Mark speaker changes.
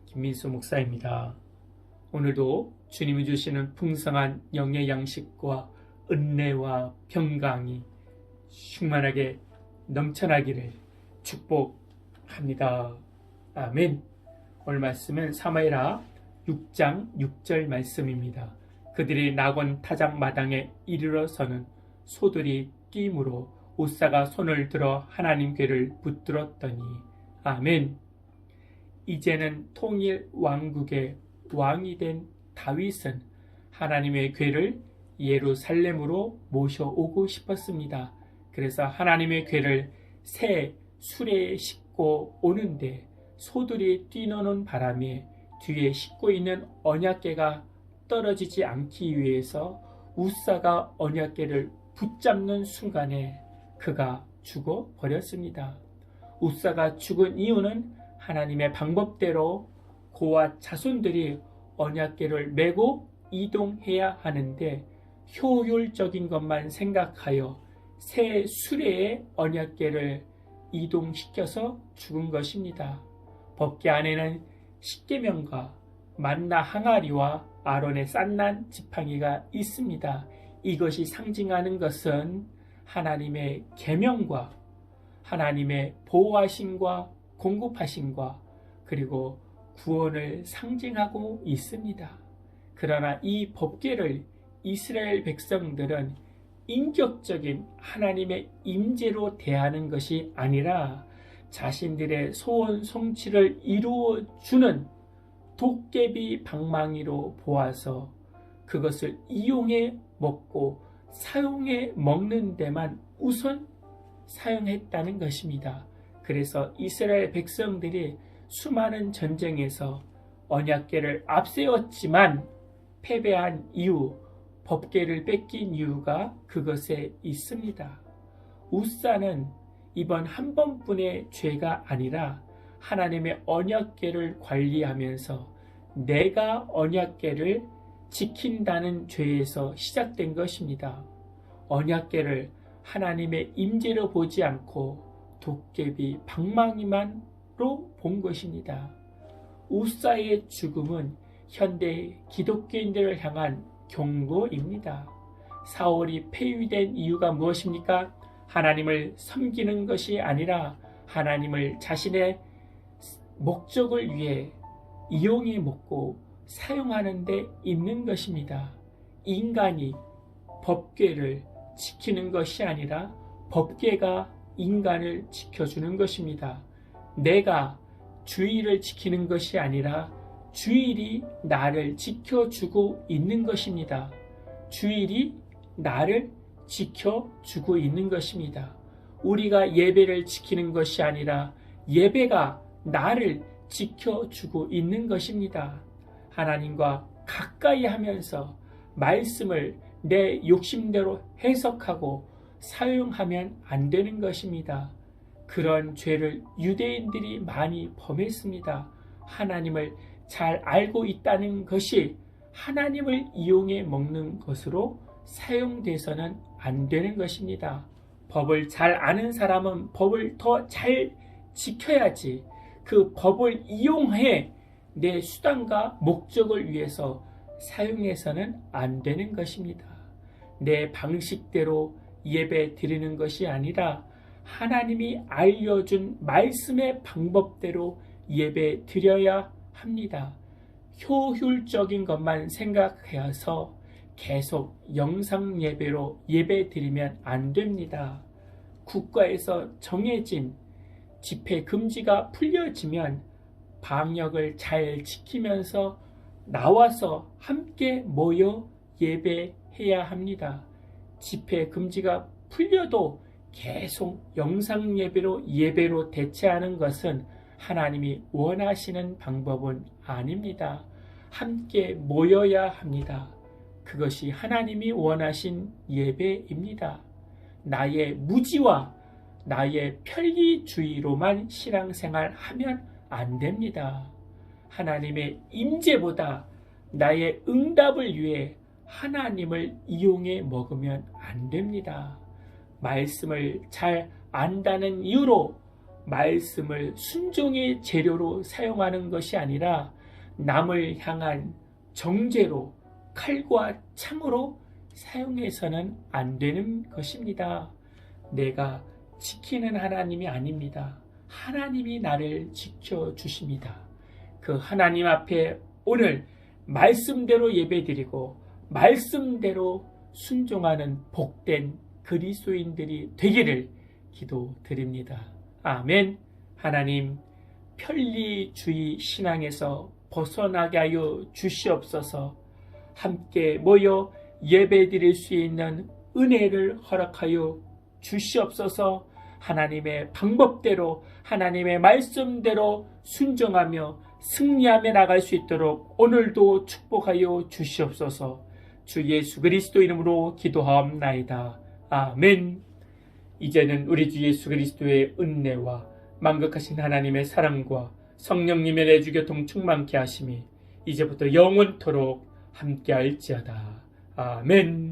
Speaker 1: 김민수 목사입니다. 오늘도 주님이 주시는 풍성한 영의 양식과 은혜와 평강이 충만하게 넘쳐나기를 축복합니다. 아멘. 오늘 말씀은 사무엘하 6장 6절 말씀입니다. 그들이 낙원 타작 마당에 이르러서는 소들이 뛰므로 우사가 손을 들어 하나님 궤를 붙들었더니 아멘. 이제는 통일 왕국의 왕이 된 다윗은 하나님의 궤를 예루살렘으로 모셔오고 싶었습니다. 그래서 하나님의 궤를 새 수레에 싣고 오는데 소들이 뛰노는 바람에 뒤에 싣고 있는 언약궤가 떨어지지 않기 위해서 우사가 언약궤를 붙잡는 순간에 그가 죽어버렸습니다. 우사가 죽은 이유는 하나님의 방법대로 그와 자손들이 언약궤를 메고 이동해야 하는데 효율적인 것만 생각하여 새 수레의 언약궤를 이동시켜서 죽은 것입니다. 법궤 안에는 십계명과 만나 항아리와 아론의 싼난 지팡이가 있습니다. 이것이 상징하는 것은 하나님의 계명과 하나님의 보호하심과 공급하심과 그리고 구원을 상징하고 있습니다. 그러나 이 법궤를 이스라엘 백성들은 인격적인 하나님의 임재로 대하는 것이 아니라 자신들의 소원 성취를 이루어주는 도깨비 방망이로 보아서 그것을 이용해 먹고 사용해 먹는 데만 우선 사용했다는 것입니다. 그래서 이스라엘 백성들이 수많은 전쟁에서 언약궤를 앞세웠지만 패배한 이유, 법궤를 뺏긴 이유가 그것에 있습니다. 우사는 이번 한 번뿐의 죄가 아니라 하나님의 언약궤를 관리하면서 내가 언약궤를 지킨다는 죄에서 시작된 것입니다. 언약궤를 하나님의 임재로 보지 않고 도깨비 방망이만로 본 것입니다. 우사의 죽음은 현대 기독교인들을 향한 경고입니다. 사울이 폐위된 이유가 무엇입니까? 하나님을 섬기는 것이 아니라 하나님을 자신의 목적을 위해 이용해 먹고 사용하는 데 있는 것입니다. 인간이 법궤를 지키는 것이 아니라 법궤가 인간을 지켜주는 것입니다. 내가 주일을 지키는 것이 아니라 주일이 나를 지켜주고 있는 것입니다. 주일이 나를 지켜주고 있는 것입니다. 우리가 예배를 지키는 것이 아니라 예배가 나를 지켜주고 있는 것입니다. 하나님과 가까이 하면서 말씀을 내 욕심대로 해석하고 사용하면 안 되는 것입니다. 그런 죄를 유대인들이 많이 범했습니다. 하나님을 잘 알고 있다는 것이 하나님을 이용해 먹는 것으로 사용돼서는 안 되는 것입니다. 법을 잘 아는 사람은 법을 더 잘 지켜야지 그 법을 이용해 내 수단과 목적을 위해서 사용해서는 안 되는 것입니다. 내 방식대로 예배 드리는 것이 아니라 하나님이 알려준 말씀의 방법대로 예배 드려야 합니다. 효율적인 것만 생각해서 계속 영상 예배로 예배 드리면 안 됩니다. 국가에서 정해진 집회 금지가 풀려지면 방역을 잘 지키면서 나와서 함께 모여 예배해야 합니다. 집회 금지가 풀려도 계속 영상 예배로 대체하는 것은 하나님이 원하시는 방법은 아닙니다. 함께 모여야 합니다. 그것이 하나님이 원하신 예배입니다. 나의 무지와 나의 편리주의로만 신앙생활 하면 안 됩니다. 하나님의 임재보다 나의 응답을 위해 하나님을 이용해 먹으면 안 됩니다. 말씀을 잘 안다는 이유로 말씀을 순종의 재료로 사용하는 것이 아니라 남을 향한 정죄로 칼과 창으로 사용해서는 안 되는 것입니다. 내가 지키는 하나님이 아닙니다. 하나님이 나를 지켜주십니다. 그 하나님 앞에 오늘 말씀대로 예배드리고 말씀대로 순종하는 복된 그리스도인들이 되기를 기도드립니다. 아멘. 하나님, 편리주의 신앙에서 벗어나게 하여 주시옵소서. 함께 모여 예배드릴 수 있는 은혜를 허락하여 주시옵소서. 하나님의 방법대로 하나님의 말씀대로 순종하며 승리하며 나갈 수 있도록 오늘도 축복하여 주시옵소서. 주 예수 그리스도 이름으로 기도하옵나이다. 아멘. 이제는 우리 주 예수 그리스도의 은혜와 만극하신 하나님의 사랑과 성령님의 내주 교통 충만케 하심이 이제부터 영원토록 함께할지어다. 아멘.